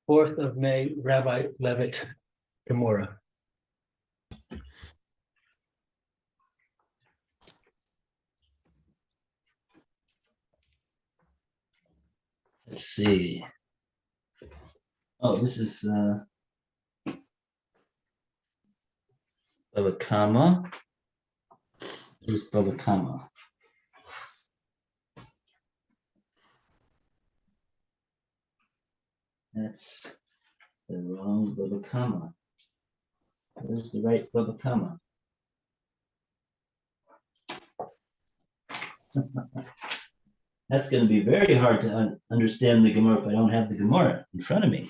4th of May, Rabbi Levitt, Gemora. Let's see. Oh, this is Bava Kama. Here's Bava Kama. That's the wrong Bava Kama. Where's the right Bava Kama? That's going to be very hard to understand the Gemara if I don't have the Gemara in front of me.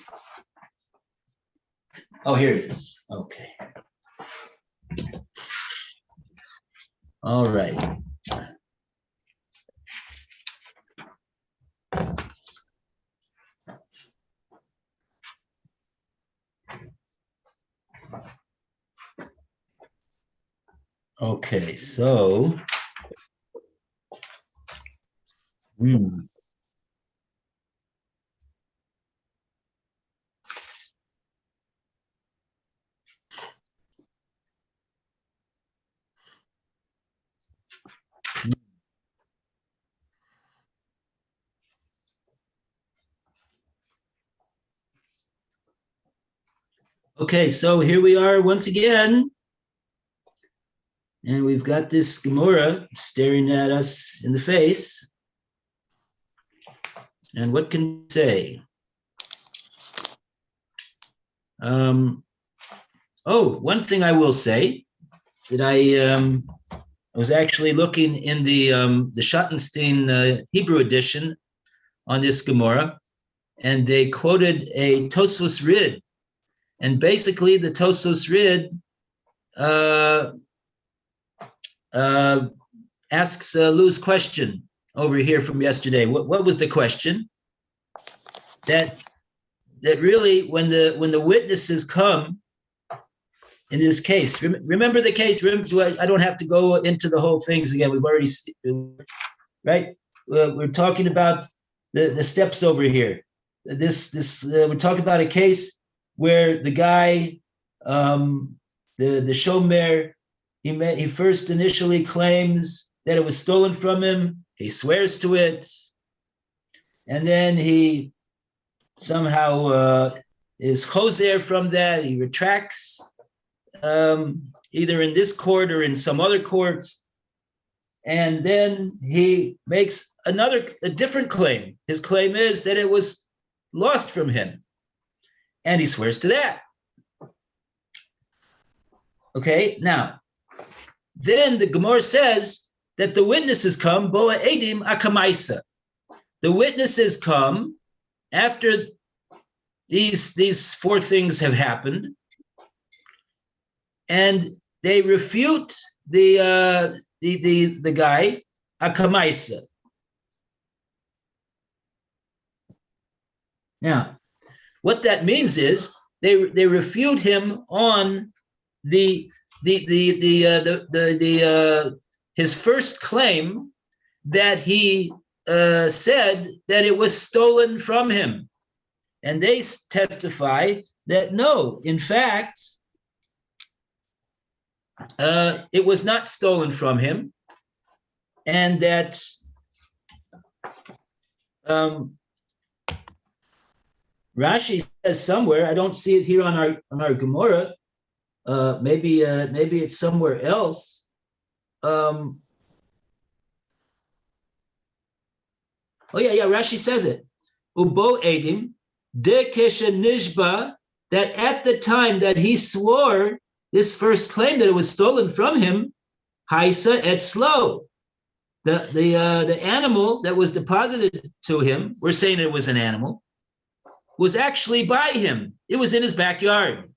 Oh, here it is. Okay. All right. Okay, so okay, so here we are once again. And we've got this Gemora staring at us in the face. And what can we say? One thing I will say that I was actually looking in the Schottenstein Hebrew edition on this Gemora, and they quoted a Tosfos Rid, and basically the Tosfos Rid asks Lou's question over here from yesterday. What was the question? That really, when the witnesses come in this case, remember the case. I don't have to go into the whole things again. We've already, right? We're talking about the steps over here. We're talking about a case where the guy, the shomer, he first initially claims that it was stolen from him. He swears to it, and then he somehow is choser from that. He retracts, either in this court or in some other court, and then he makes a different claim. His claim is that it was lost from him, and he swears to that. Okay, now, then the Gemara says that the witnesses come, boa edim akamaisa. The witnesses come after these four things have happened, and they refute the guy akamaisa. Now, what that means is they refute him on his first claim that he said that it was stolen from him, and they testify that no, in fact, it was not stolen from him, and that Rashi says somewhere, I don't see it here on our Gemara. Maybe it's somewhere else. Rashi says it. Ubo edim de nishba, that at the time that he swore this first claim that it was stolen from him, haisa et slow, the animal that was deposited to him, we're saying it was an animal, was actually by him. It was in his backyard.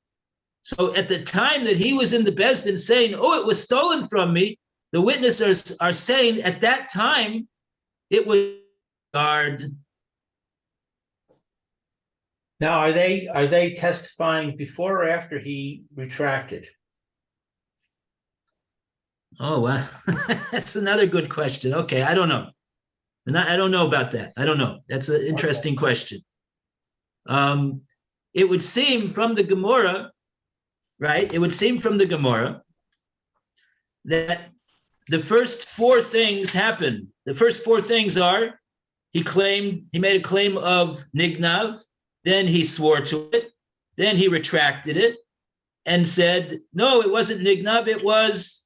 So at the time that he was in the Beis Din saying, oh, it was stolen from me, the witnesses are saying at that time it was guard. Now, are they testifying before or after he retracted? Oh, well, that's another good question. Okay, I don't know. I don't know about that. I don't know. That's an interesting question. it would seem from the Gemora, right? It would seem from the Gemora that the first four things happened. The first four things are, he made a claim of Nignav, then he swore to it, then he retracted it and said, no, it wasn't Nignav, it was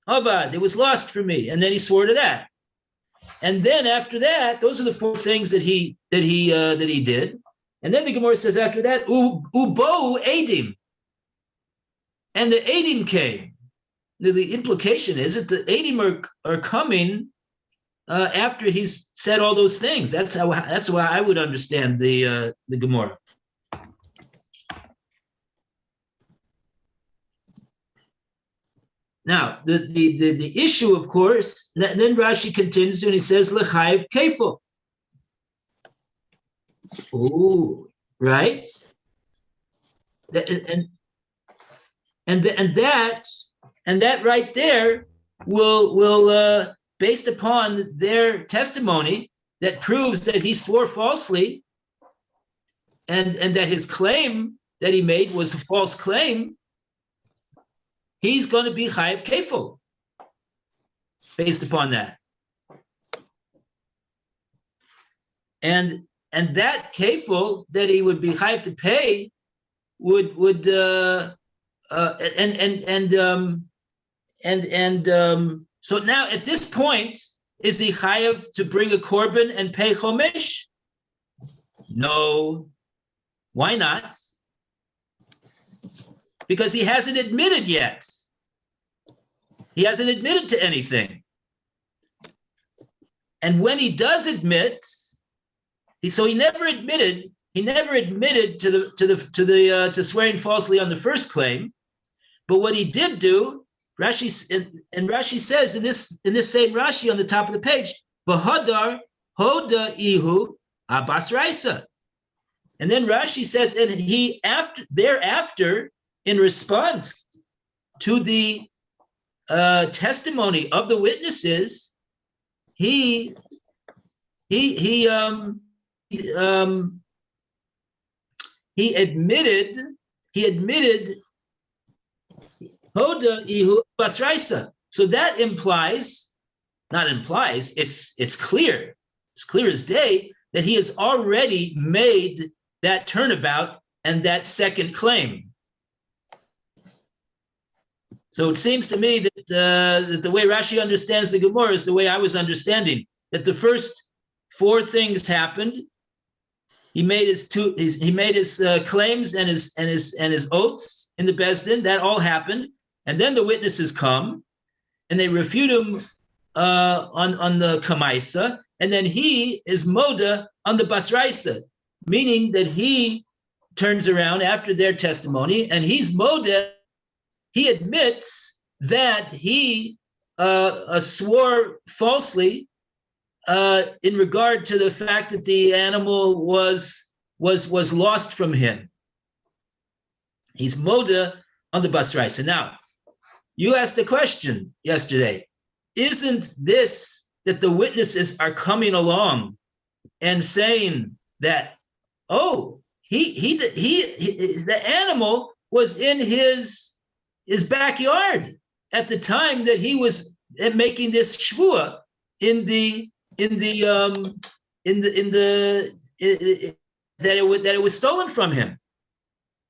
Avad, it was lost for me. And then he swore to that. And then after that, those are the four things that he did. And then the Gemara says after that, Ubo Edim. And the Edim came. Now, the implication is that the Edim are coming after he's said all those things. That's how I would understand the Gemara. Now, the issue, of course, then Rashi continues and he says, L'chayev kefo. Oh, right? And that right there will based upon their testimony that proves that he swore falsely and that his claim that he made was a false claim, he's going to be chayev kefo based upon that. And that kefo that he would be chayev to pay so now at this point, is he chayev to bring a korban and pay chomesh? No. Why not? Because he hasn't admitted yet. He hasn't admitted to anything. And when he does admit, he never admitted to swearing falsely on the first claim. But what he did do, Rashi says in this same Rashi on the top of the page, V'hodar hoda ihu abas raisa. And then Rashi says, and he thereafter, in response to the testimony of the witnesses, he admitted Hoda ihu basraisa. So that it's clear as day that he has already made that turnabout and that second claim. So it seems to me that the way Rashi understands the Gemara is the way I was understanding, that the first four things happened. He made his claims and his oaths in the Bezdin. That all happened, and then the witnesses come, and they refute him on the Kamaisa, and then he is Moda on the Basraisa, meaning that he turns around after their testimony, and he's Moda. He admits that he swore falsely in regard to the fact that the animal was lost from him. He's Moda on the Basraisa. Now, you asked the question yesterday, isn't this that the witnesses are coming along and saying that, oh, the animal was in his backyard at the time that he was making this shvua that it was stolen from him.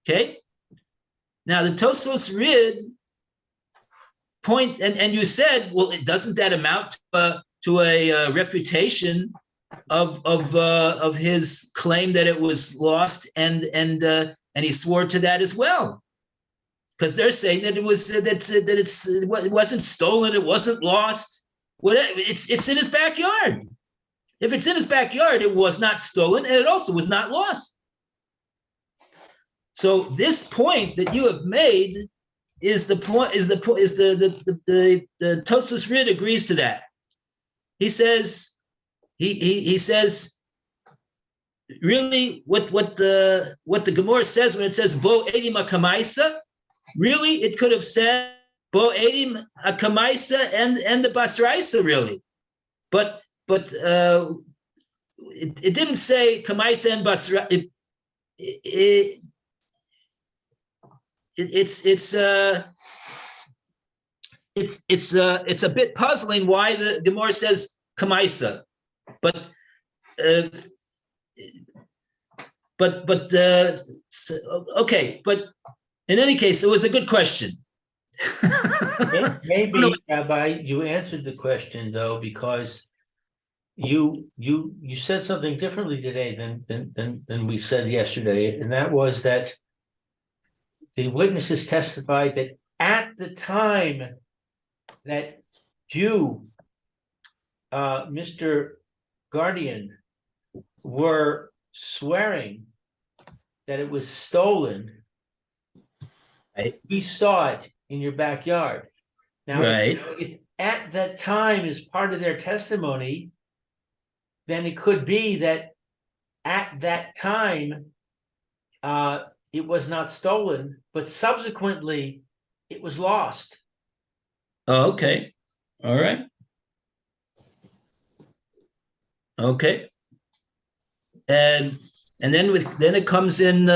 Okay. Now the Tosfos Rid point, and you said, well, doesn't that amount to a refutation of his claim that it was lost, and he swore to that as well, because they're saying that it wasn't stolen, it wasn't lost. Well, it's in his backyard. If it's in his backyard, it was not stolen, and it also was not lost. So this point that you have made is the Tosfos Rid agrees to that. He says really what the Gemora says when it says Bo Edim Akamaisa, really it could have said Bo Edim Akamaisa and the Basraisa, really, but it didn't say Kamaisa and Basra. it's a bit puzzling why the Gemara says kamaisa, but okay. But in any case, it was a good question. Maybe, Rabbi, you answered the question though, because you said something differently today than we said yesterday, and that was that the witnesses testified that at the time that you, Mr. Guardian, were swearing that it was stolen, Right. we saw it in your backyard. Now, Right. if at that time is part of their testimony, then it could be that at that time it was not stolen, but subsequently it was lost. Oh, okay. All right. Okay. And then it comes in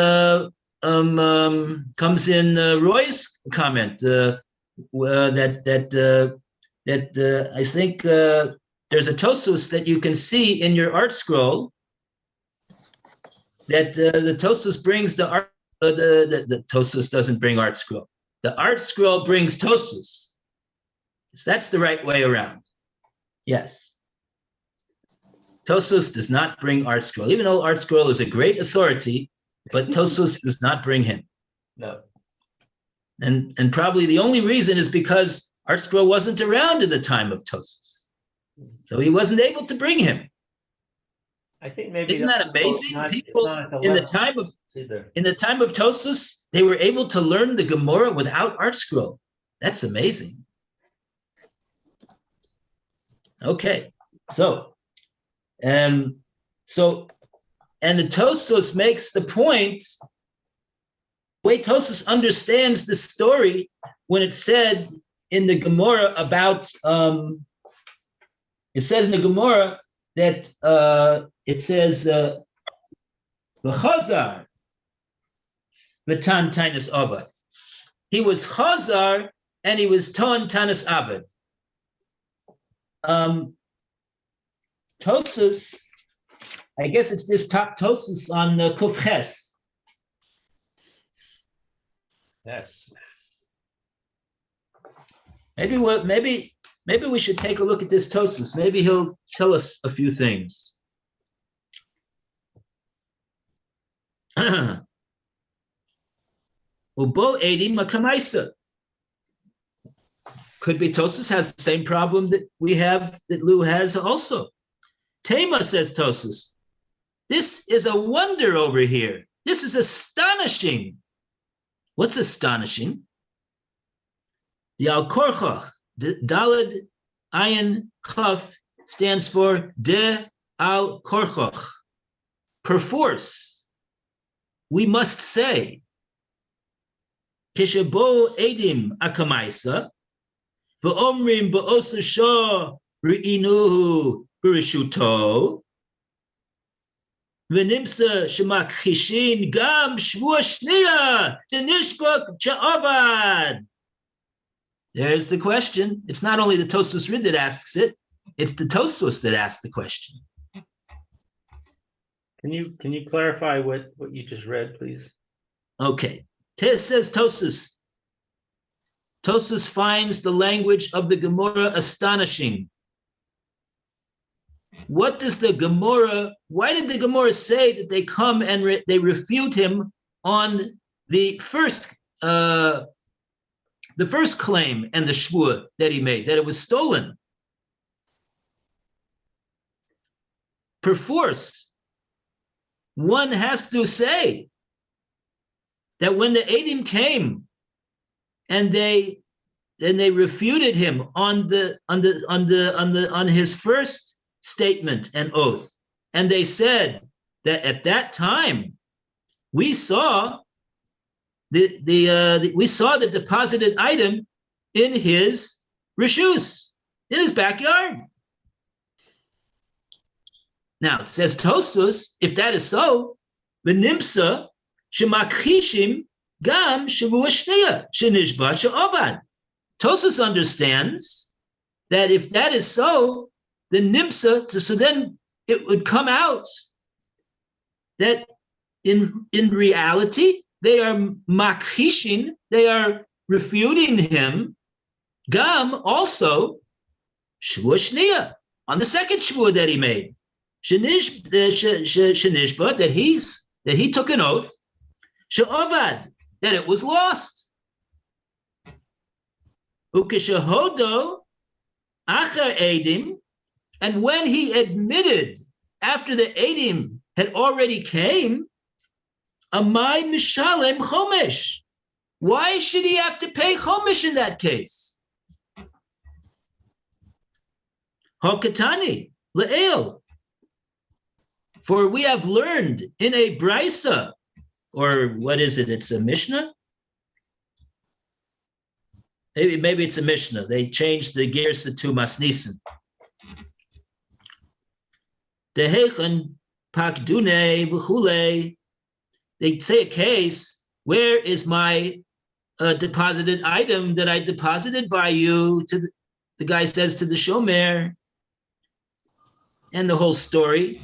Roy's comment that I think there's a Tosfos that you can see in your art scroll that the Tosfos brings the art. The Tosfos doesn't bring art scroll. The art scroll brings Tosfos. So that's the right way around. Yes. Tosfos does not bring art scroll, even though art scroll is a great authority, but Tosfos does not bring him. No. And probably the only reason is because art scroll wasn't around in the time of Tosfos, so he wasn't able to bring him. I think maybe isn't that amazing? People in the time of Tosfos, they were able to learn the Gemora without art scroll. That's amazing. Okay, so and the Tosfos makes the point. The way Tosfos understands the story when it said in the Gemora about it says in the Gemora that it says v'chazar v'tan tainus abad. He was chazar and he was ton tainus abad. Tosfos, I guess it's this top Tosfos on Kuf Ches. Yes. Maybe we should take a look at this Tosfos. Maybe he'll tell us a few things. Ubo edim makamaisa. Could be Tosfos has the same problem that we have, that Lou has also. Tema, says Tosfos, this is a wonder over here. This is astonishing. What's astonishing? The Al-Korchach, Daled Ayin Chaf, stands for De Al-Korchach, perforce. We must say, Kishabo Edim Akamaisa, V'omrim Ba'osu Shah Ri'inuhu B'rishuto, V'nimsa Shemakhishin Gam Shvua Shniya Shenishbok Cha'avad. There's the question. It's not only the Tosfos Rid that asks it, it's the Tosfos that asks the question. Can you clarify what you just read, please? Okay. Says Tosfos. Tosfos finds the language of the Gemora astonishing. What does the Gemora, why did the Gemora say that they come and they refute him on the first claim and the shvua that he made, that it was stolen? Perforce, one has to say that when the Edim came and they refuted him on his first statement and oath, and they said that at that time we saw the deposited item in his rishus, in his backyard. Now it says Tosfos, if that is so, the nimsa shemakchishim Gam shavua shniya shenishba she'ovad. Tosfos understands that if that is so, then nimsa, so then it would come out that in reality they are makhishin, they are refuting him. Gam also shavua shniya, on the second shavua that he made, shenishba, that he took an oath, she'ovad, that it was lost. Ukeshahodo achar edim, and when he admitted after the edim had already came, amai mishalem chomesh. Why should he have to pay chomesh in that case? Hokatani le'el. For we have learned in a brisa, or what is it? It's a Mishnah? Maybe it's a Mishnah. They changed the Gersa to Masnisen. Dehechen pakdune v'chule. They say a case, where is my deposited item that I deposited by you? The guy says to the shomer, and the whole story.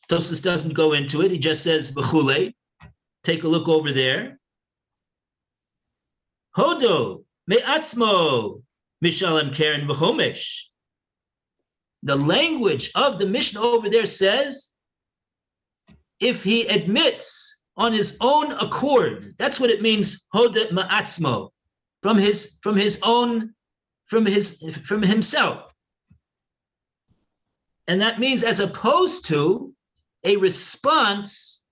Tosfos doesn't go into it. He just says v'chule. Take a look over there. Hodo me'atzmo mishalem keren v'chomesh. The language of the Mishnah over there says, if he admits on his own accord, that's what it means. Hodo me'atzmo, from himself, and that means as opposed to a response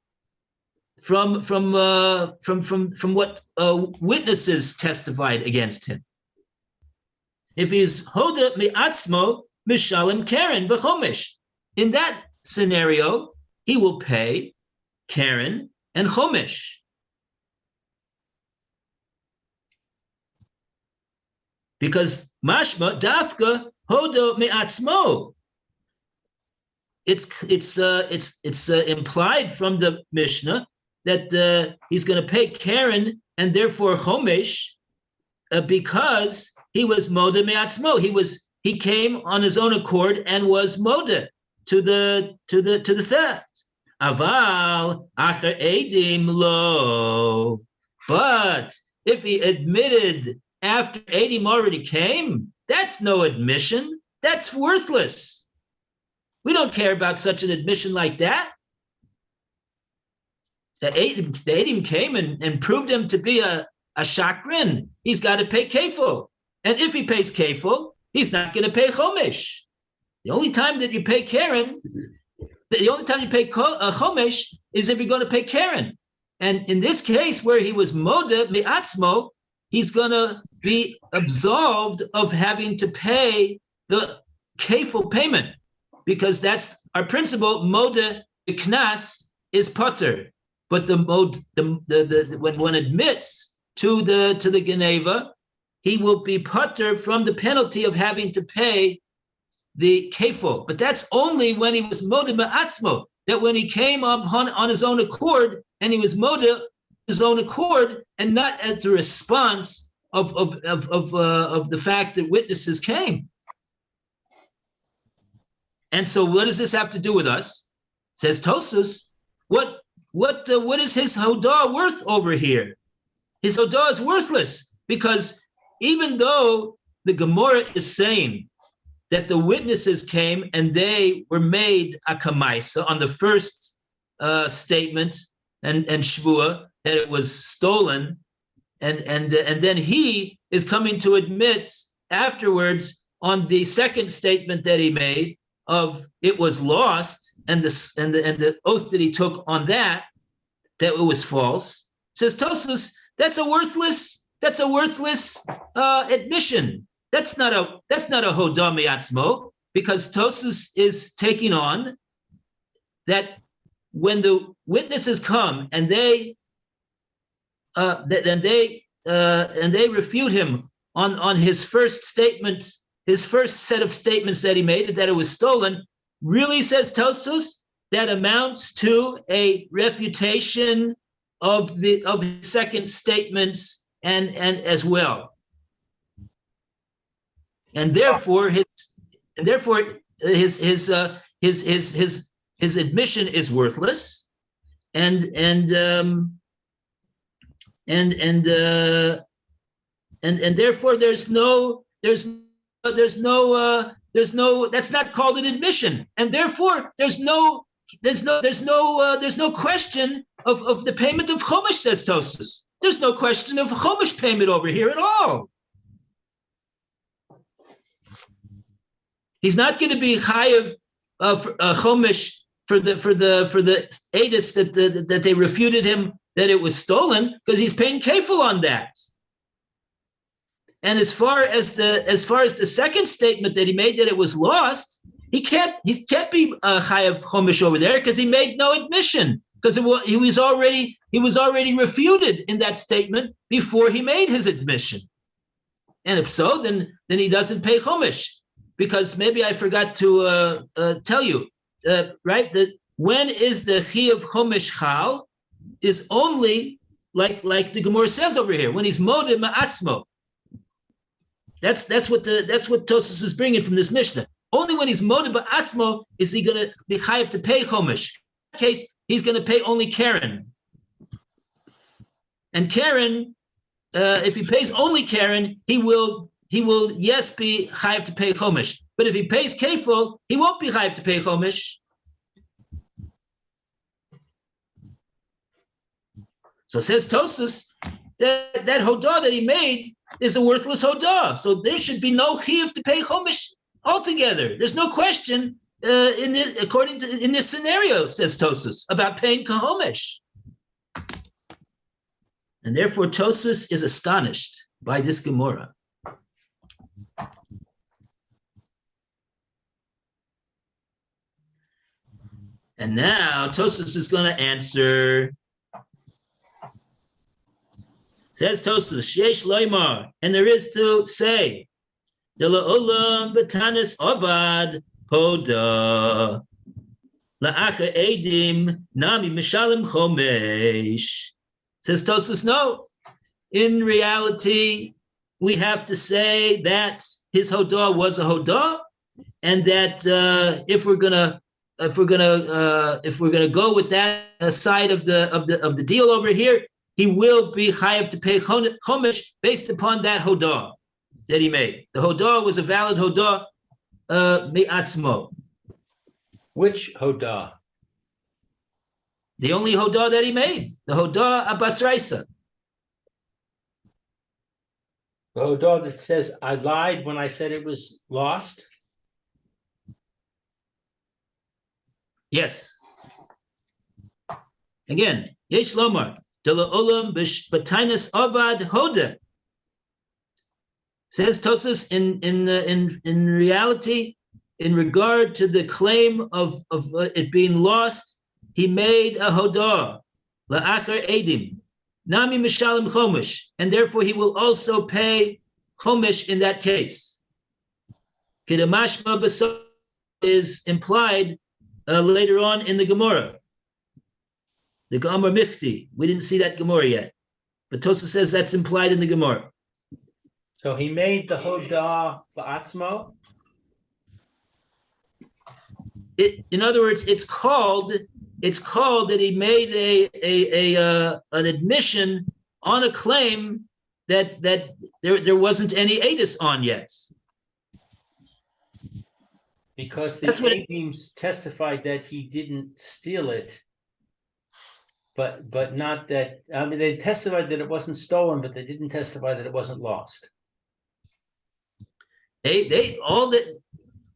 from what witnesses testified against him. If he's hoda mi'atzmo mishalem keren b'chomesh, in that scenario he will pay keren and chomesh. Because mashma dafka hoda mi'atzmo. It's implied from the Mishnah that he's going to pay keren and therefore chomesh because he was moda me'atzmo. He came on his own accord and was moda to the theft. Aval acher edim lo. But if he admitted after edim already came, that's no admission. That's worthless. We don't care about such an admission like that. The edim came and proved him to be a shakrin. He's got to pay kefil. And if he pays kefil, he's not going to pay chomesh. The only time that you pay keren, the only time you pay chomesh is if you're going to pay keren. And in this case, where he was moda mi'atzmo, he's going to be absolved of having to pay the kefil payment, because that's our principle. Moda knas is potter, but when one admits to the geneva, he will be potter from the penalty of having to pay the kefil. But that's only when he was moda me'atzmo. That when he came on his own accord, and he was moda his own accord, and not as a response of the fact that witnesses came. And so, what does this have to do with us? Says Tosfos, what is his hodah worth over here? His hodah is worthless, because even though the Gemora is saying that the witnesses came and they were made a kamaisa on the first statement and shvua that it was stolen, and then he is coming to admit afterwards on the second statement that he made of it was lost, and the oath that he took on that it was false. Says Tosfos, that's a worthless admission. That's not a hodah mi'atzmo, because Tosfos is taking on that when the witnesses come and they refute him on his first statement, his first set of statements that he made, that it was stolen, really, says Tosfos, that amounts to a refutation of the second statements and as well. And therefore his admission is worthless, and therefore there's no that's not called an admission, and therefore there's no question of the payment of Chumash, says Tosfos. There's no question of Chumash payment over here at all. He's not going to be chayav of Chumash for the edus that they refuted him that it was stolen, because he's paying kefil on that. And as far as the second statement that he made that it was lost, he can't be chayav Chumash over there, because he made no admission, because he was already refuted in that statement before he made his admission. And if so, then he doesn't pay Chumash. Because maybe I forgot to tell you, right? That when is the chi of Chumash chal is only like the Gemora says over here, when he's modeh ma'atzmo. That's what Tosfos is bringing from this Mishnah. Only when he's modeh ma'atzmo is he going to be chayav to pay Chumash. In that case, he's going to pay only Karen. And Karen, if he pays only Karen, he will yes be chayav to pay Chumash. But if he pays kefil, he won't be chayav to pay Chumash. So says Tosfos that hodah that he made is a worthless hodah. So there should be no chiyuv to pay Chumash altogether. There's no question in this scenario, says Tosfos, about paying Chumash. And therefore Tosfos is astonished by this Gemora. And now Tosfos is going to answer. Says Tosfos, Sheyesh loymar, and there is to say, De la'olam b'tanis avad hoda la'acha edim nami mishalim chomesh. Says Tosfos, no. In reality, we have to say that his hodah was a hodah, and that if we're gonna go with that side of the deal over here, he will be chayav to pay Chumash based upon that hodah that he made. The hodah was a valid hodah mi'atzmo. Which hodah? The only hodah that he made, the hodah abasraisa. The hodah that says, I lied when I said it was lost? Yes. Again, yesh lomar, de la'olam b'tainus avad hoda. Says Tosfos, in reality, in regard to the claim of it being lost, he made a hodah, la'achar edim, nami mishalim chomesh, and therefore he will also pay chomesh in that case. Kedamashma b'so is implied later on in the Gemora, the Gemara Michti. We didn't see that Gemora yet, but Tosfos says that's implied in the Gemora. So he made the hodah ba'atzmo? In other words, it's called that he made an admission on a claim that there wasn't any edus on yet. Because the names testified that he didn't steal it, but not that. I mean, they testified that it wasn't stolen, but they didn't testify that it wasn't lost. We're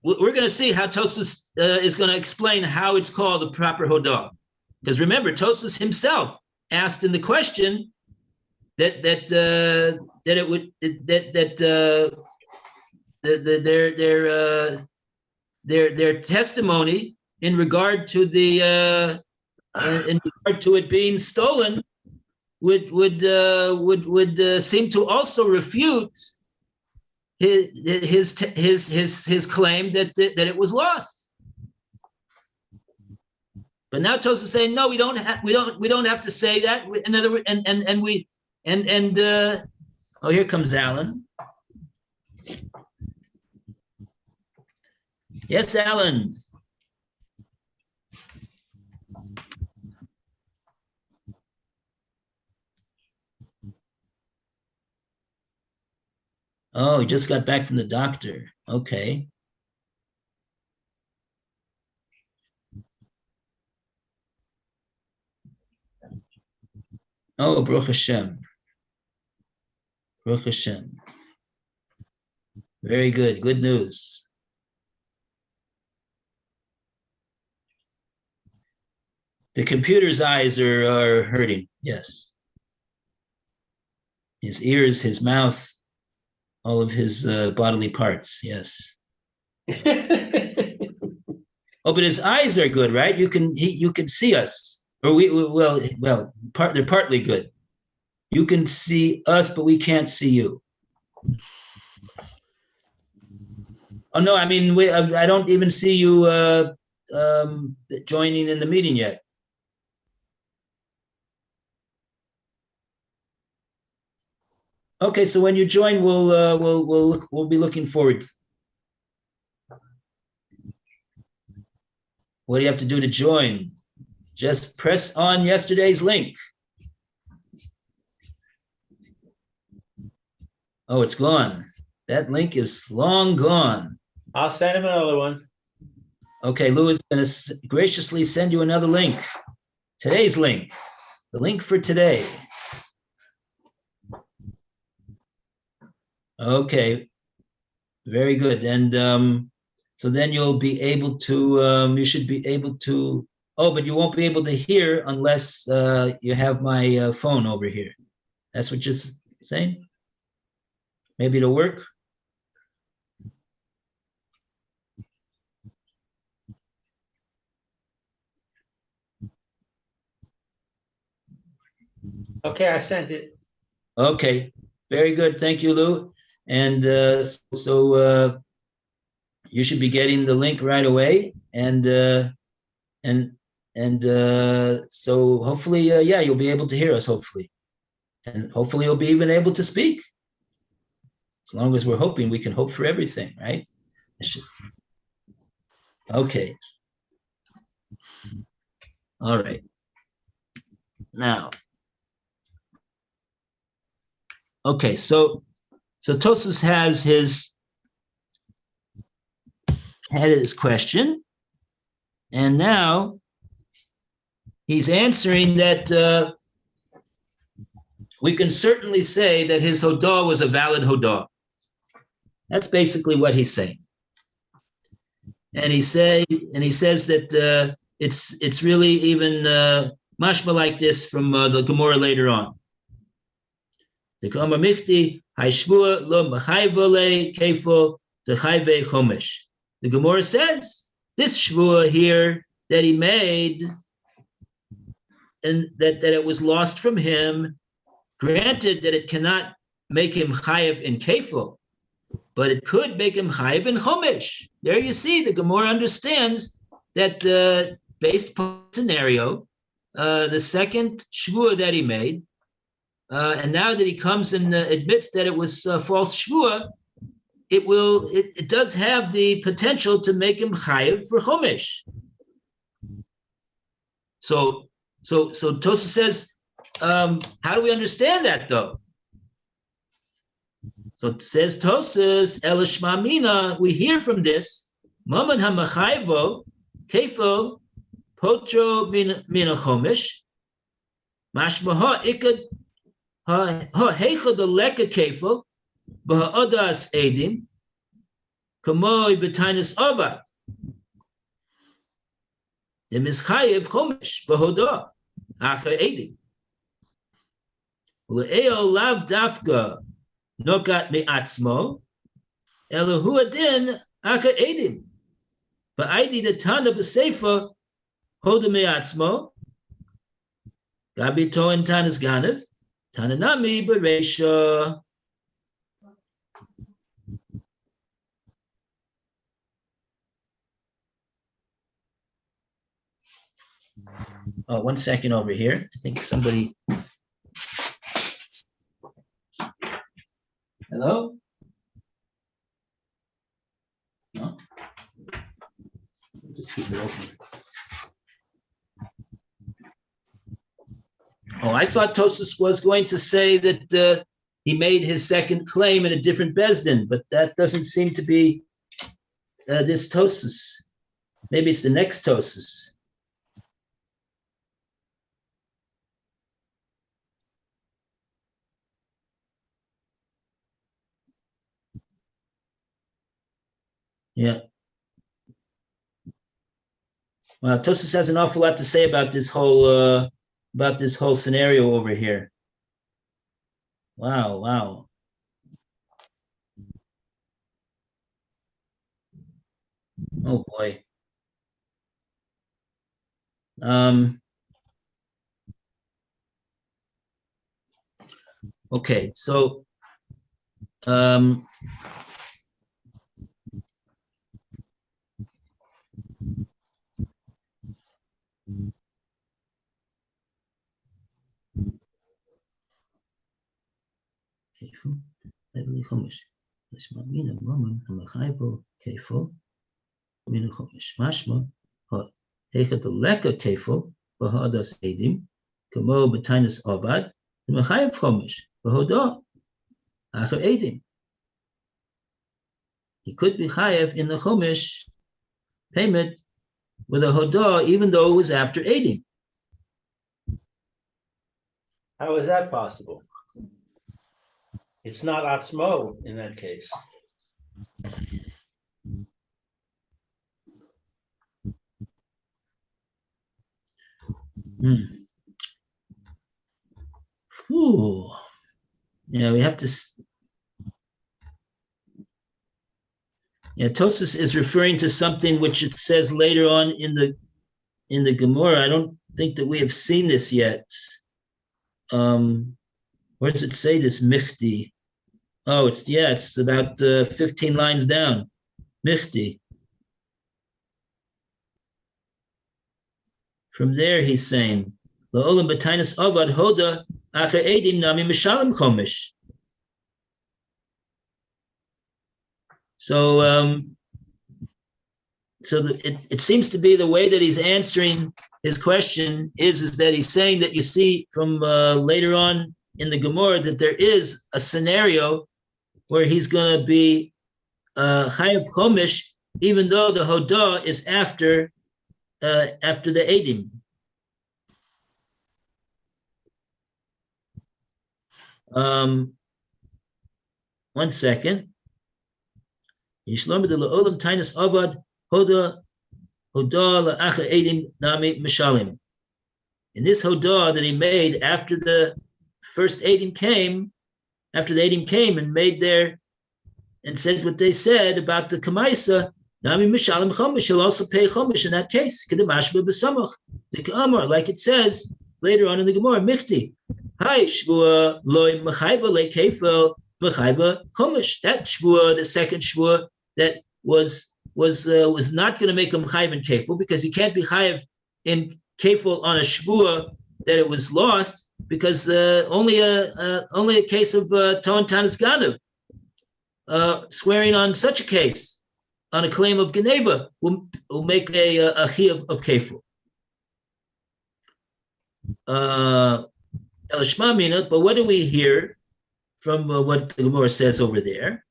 going to see how Tosfos is going to explain how it's called a proper hodah, because remember, Tosfos himself asked in the question that their testimony in regard to it being stolen would seem to also refute his claim that it was lost. But now Tosa is saying, no, we don't have to say that. In other words, oh, here comes Alan. Yes, Alan. Oh, he just got back from the doctor. Okay. Oh, Baruch Hashem. Baruch Hashem. Very good. Good news. The computer's eyes are hurting. Yes. His ears, his mouth, all of his bodily parts. Yes. Oh, but his eyes are good, right? You can see us, or they're partly good. You can see us, but we can't see you. Oh no, I mean I don't even see you joining in the meeting yet. Okay, so when you join, we'll be looking forward. What do you have to do to join? Just press on yesterday's link. Oh, it's gone. That link is long gone. I'll send him another one. Okay, Lou is going to graciously send you another link. Today's link. The link for today. Okay. Very good. And so then you'll be able to, you should be able to, oh, but you won't be able to hear unless you have my phone over here. That's what you're saying? Maybe it'll work? Okay, I sent it. Okay, very good. Thank you, Lou. And so you should be getting the link right away. And so hopefully, yeah, you'll be able to hear us, hopefully. And hopefully you'll be even able to speak. As long as we're hoping, we can hope for everything, right? Okay. All right. Now, okay, so Tosus had his question, and now he's answering that we can certainly say that his hodah was a valid hodah. That's basically what he's saying. And he says that it's really even mashma like this from the Gemora later on. The Gemara Michti Haishvua lo machayvole kefo techayve chomesh. The Gemara says this shvua here that he made, and that it was lost from him. Granted that it cannot make him chayev in kefo, but it could make him chayev in chomesh. There you see, the Gemara understands that based upon the scenario, the second shvua that he made, and now that he comes and admits that it was false shvua, it does have the potential to make him chayev for chomesh. So Tosa says, how do we understand that though? So it says Tosas, Elishma Mina, we hear from this, Maman HaMachayvo, Kefo, Potro Mina Chomesh, Mashmaha Ikad, Heichad Aleka Kefo, Baha'odas Edim, Kamoi Betainus Obat, the Mischayev Chomesh, Bahodah, Acha Edim. Le'eo Lav Dafka, Nogat me'atzmo, Elohu adin acha edim. Ba'idi the Tana b'Sefer hoda me'atzmo, Gabi Toin Tanas Ganev, Tananami b'Reisha. Oh, 1 second over here. I think somebody. Hello? No? Just keep it open. Oh, I thought Tosfos was going to say that he made his second claim in a different Bezdin, but that doesn't seem to be this Tosfos. Maybe it's the next Tosfos. Yeah. Well, Tosfos has an awful lot to say about this whole scenario over here. Wow, wow. Oh boy. Okay, so Mashma, Hechat Leka Kefo, Bahadas Edim, Kamo Batinus Avad, the Machayev Chomish, Bahodah, Acher Edim. He could be Chayev in the Chomish payment with a Hodah, even though it was after Edim. How is that possible? It's not Atzmo in that case. Ooh. Yeah, we have to. Yeah, Tosfos is referring to something which it says later on in the Gemora. I don't think that we have seen this yet. Where does it say this Michti? Oh, it's about 15 lines down. Michti. From there, he's saying, La'olam b'tainus avad hoda acher edim nami mishalim chomish. So, it seems to be the way that he's answering his question is that he's saying that you see from later on in the Gemara that there is a scenario where he's going to be chayav chomish, even though the hodah is after the edim. One second. Yishlom de la'olam tainus avad hodah la'acha edim nami mishalim. In this hodah that he made after the first edim came, after the edim came and made their and said what they said about the kamaisa, nami mishalim chomish, he'll also pay chomish in that case. Kedemashba b'samach the Gemara, like it says later on in the Gemara, michti. Hi shvua loy mechayva lekefel mechayva chomish. That shvua, the second shvua, that was not going to make him chayiv in kefil because he can't be chayiv in kefil on a shvua that it was lost because only a case of ton tanis ganav, swearing on such a case on a claim of geneva will make a chiyuv of kefil. But what do we hear from what the Gemara says over there?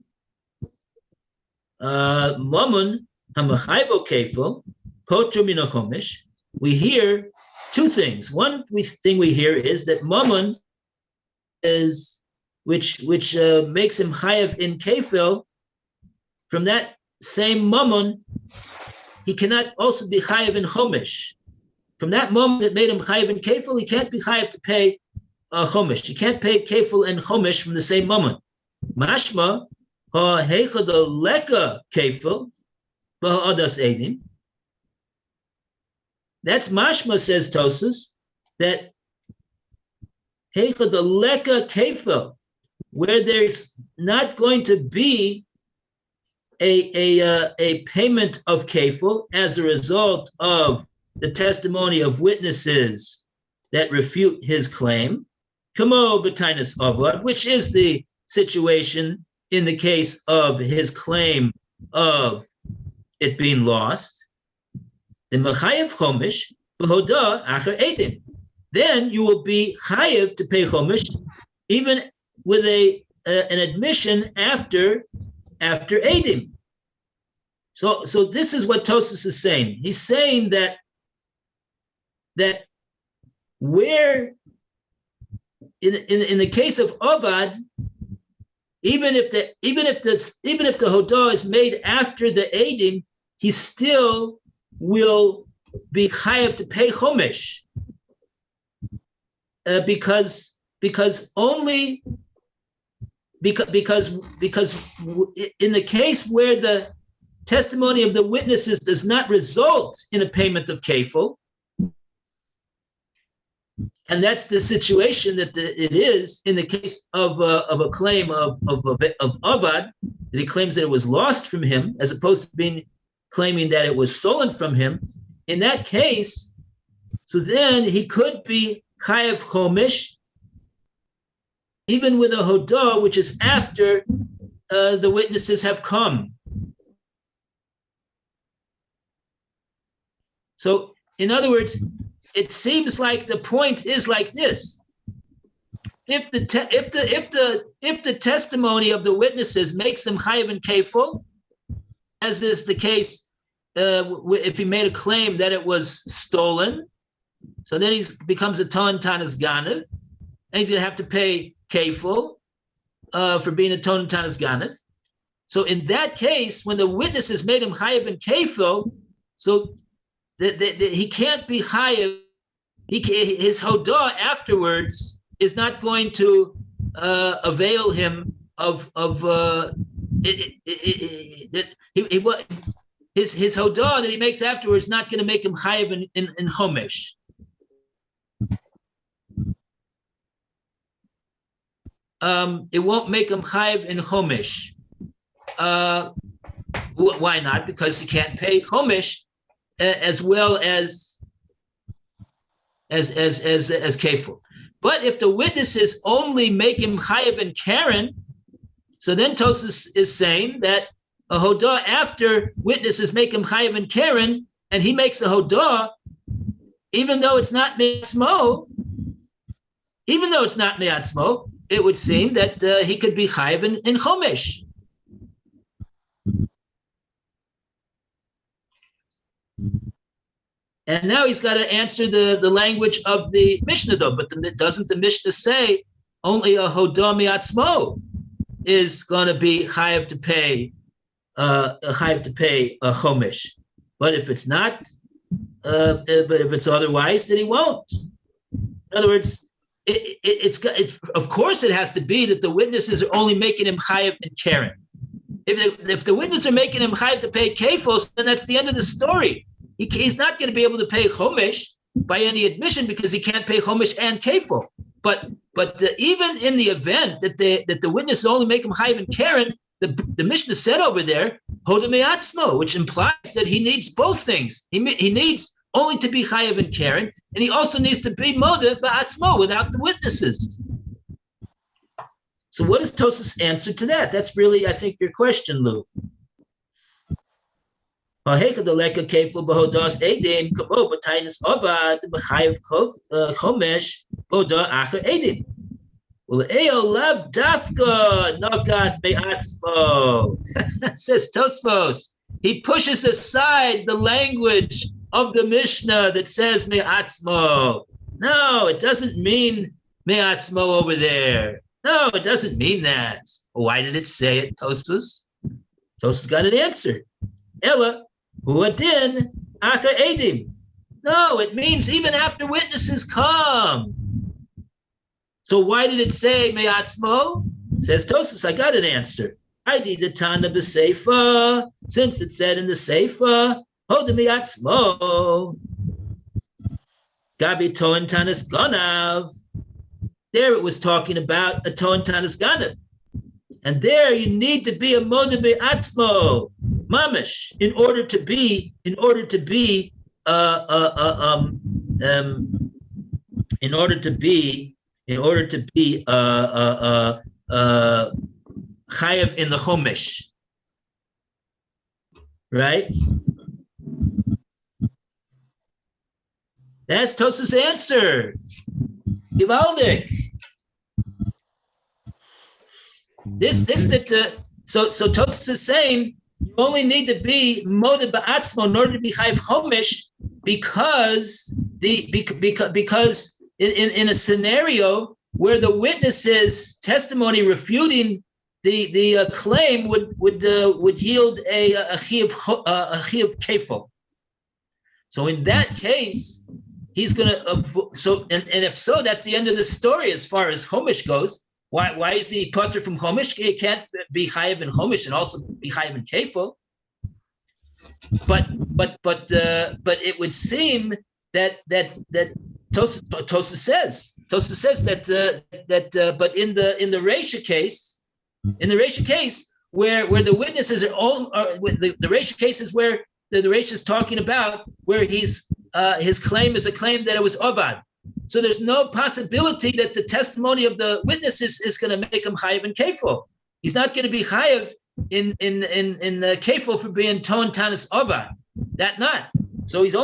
Mamun hamachayvo kefil potru min chomish. We hear two things. One thing we hear is that mamun is which makes him chayav in kefil. From that same mamun, he cannot also be chayav in chomish. From that moment that made him chayav in kefil, he can't be chayav to pay chomish. He can't pay kefil and chomish from the same moment. Mashma ha'heichad leka kefil ba'adas edim. That's mashma, says Tosfos, that heichad leka kefil, where there's not going to be a payment of kefil as a result of the testimony of witnesses that refute his claim, kamo b'tainas avad, which is the situation in the case of his claim of it being lost, the mechayev chomish b'hoda acher edim. Then you will be chayev to pay chomish, even with an admission after edim. So this is what Tosfos is saying. He's saying that where in the case of Avad, even if the Hodah is made after the Eidim, he still will be chayav to pay chomesh, because in the case where the testimony of the witnesses does not result in a payment of kefil, and that's the situation that it is in the case of a claim of Avad, that he claims that it was lost from him, as opposed to claiming that it was stolen from him. In that case, so then he could be chayav chomish, even with a hodah, which is after the witnesses have come. So, in other words, it seems like the point is like this: if the testimony of the witnesses makes him chayav and kefil, as is the case if he made a claim that it was stolen, so then he becomes a ton tanas ganav, and he's going to have to pay kefil for being a ton tanas ganav. So in that case, when the witnesses made him chayav and kefil, so he can't be chayav. His hodah afterwards is not going to avail him of his hodah that he makes afterwards, not going to make him chayav in chomesh. It won't make him chayav in chomesh. Why not? Because he can't pay chomesh as well as kefil. But if the witnesses only make him chayav and keren, so then Tosfos is saying that a hodah after witnesses make him chayav and keren, and he makes a hodah, even though it's not me'atzmo, it would seem that he could be chayav in chomesh. And now he's got to answer the language of the Mishnah, though. But doesn't the Mishnah say only a hodah mi'atzmo is going to be chayav to pay a chomesh? But if it's not, but if it's otherwise, then he won't. In other words, of course it has to be that the witnesses are only making him chayav and keren. If the witnesses are making him chayav to pay kefil, then that's the end of the story. He's not going to be able to pay chomesh by any admission because he can't pay chomesh and kefil. But even in the event that the witnesses only make him chayav and keren, the Mishnah said over there hodah me'atzmo, which implies that he needs both things. He needs only to be chayav and keren, and he also needs to be moda ba'atzmo without the witnesses. So what is Tosfos' answer to that? That's really, I think, your question, Lou. Well, Eo lav dafka nogat me'atzmo. Says Tosfos. He pushes aside the language of the Mishnah that says me'atzmo. No, it doesn't mean me'atzmo over there. No, it doesn't mean that. Why did it say it, Tosfos? Tosfos got an answer. Ella huadin acher edim. No, it means even after witnesses come. So why did it say me'atzmo? Says Tosfos, I got an answer. I did the Tana b'Seifa, since it said in the Seifa, hodah me'atzmo. Gabi toin tanis ganav. There it was talking about a toin tanis ganav. And there you need to be a moda be'atzmo, mamish, in order to be in order to be chayav in the chomesh, right? That's Tos's answer. Givaldik. So Tosfos is saying you only need to be modeh ba'atzmo in order to be chayav chomesh because in a scenario where the witness's testimony refuting the claim would yield a chiyuv kefo. So in that case, he's gonna and if so, that's the end of the story as far as chomesh goes. Why is he putter from chomesh? He can't be chayav in chomesh and also be chayav in kefo. But it would seem that Tosfos says that but in the Reisha case where the witnesses are all the Reisha case is where the Reisha is talking about where his claim is a claim that it was obad. So there's no possibility that the testimony of the witnesses is going to make him chayav in kefo. He's not going to be chayav in kefo for being ton tanis obad. That not. So he's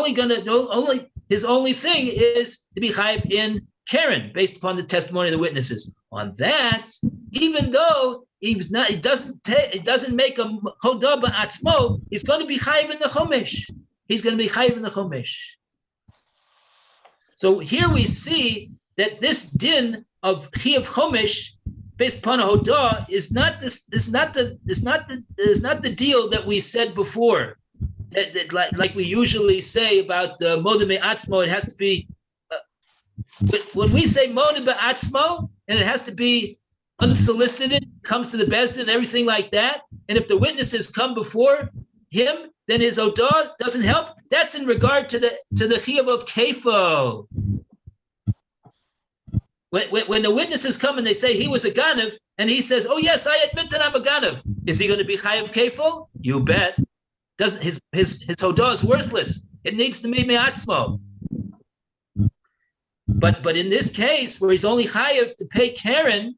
his only thing is to be chayav in Karen based upon the testimony of the witnesses. On that, even though it doesn't make a hodah ba'atzmo, he's going to be chayav in the chomesh. So here we see that this din of chiyuv chomesh based upon a hodah is not the deal that we said before. That like we usually say about modeh me'atzmo, it has to be when we say modeh be'atzmo and it has to be unsolicited, comes to the bezdin and everything like that. And if the witnesses come before him, then his hodah doesn't help. That's in regard to the chiyuv of kefo. When the witnesses come and they say he was a ganav, and he says, "Oh yes, I admit that I'm a ganav," is he going to be chayav kefo? You bet. Doesn't his hodah is worthless? It needs to be me'atzmo. But in this case, where he's only chayav to pay Karen,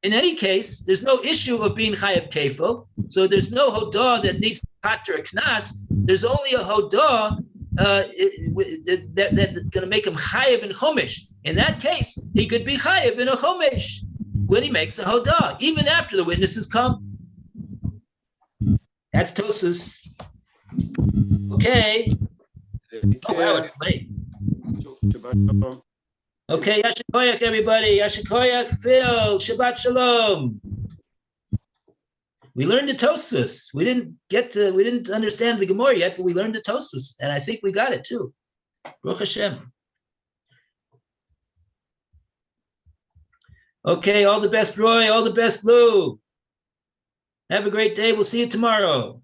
in any case, there's no issue of being chayav kefo. So there's no hodah that needs to pater a knas. There's only a hodah that's going to make him chayav in chomesh. In that case, he could be chayav in a chomesh when he makes a hodah, even after the witnesses come. That's Tosfos. Okay. Oh wow, it's late. Okay, Yasher Koyach, everybody. Yasher Koyach, Phil. Shabbat Shalom. We learned the Tosfos. We didn't understand the Gemora yet, but we learned the Tosfos, and I think we got it too. Baruch Hashem. Okay, all the best, Roy. All the best, Lou. Have a great day. We'll see you tomorrow.